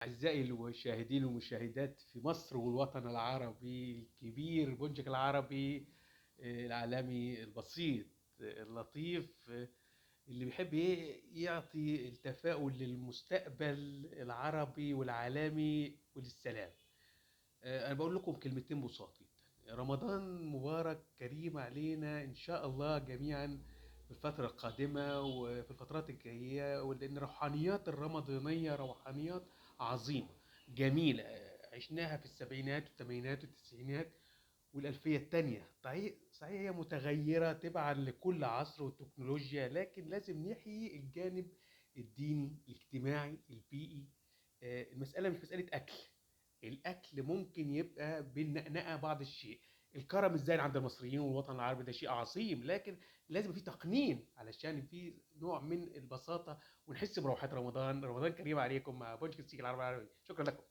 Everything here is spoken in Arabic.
أعزائي المشاهدين والمشاهدات في مصر والوطن العربي الكبير، بنجك العربي العالمي البسيط اللطيف، اللي بيحب يعطي التفاؤل للمستقبل العربي والعالمي وللسلام. أنا بقول لكم كلمتين بساط جدا: رمضان مبارك كريم علينا إن شاء الله جميعا في الفترة القادمة وفي الفترات الجاية، ولأن روحانيات الرمضانية روحانيات عظيمة جميلة عشناها في السبعينات والثمانينات والتسعينات والألفية التانية. صحيح هي متغيرة تبعا لكل عصر والتكنولوجيا، لكن لازم نحيي الجانب الديني الاجتماعي البيئي. المسألة مش مسألة أكل. الأكل ممكن يبقى بالنقنقة بعض الشيء، الكرم الزايد عند المصريين والوطن العربي ده شيء عظيم، لكن لازم في تقنين علشان في نوع من البساطة ونحس بروحة رمضان. رمضان كريم عليكم مع بودكاست العربي العربي. شكرا لكم.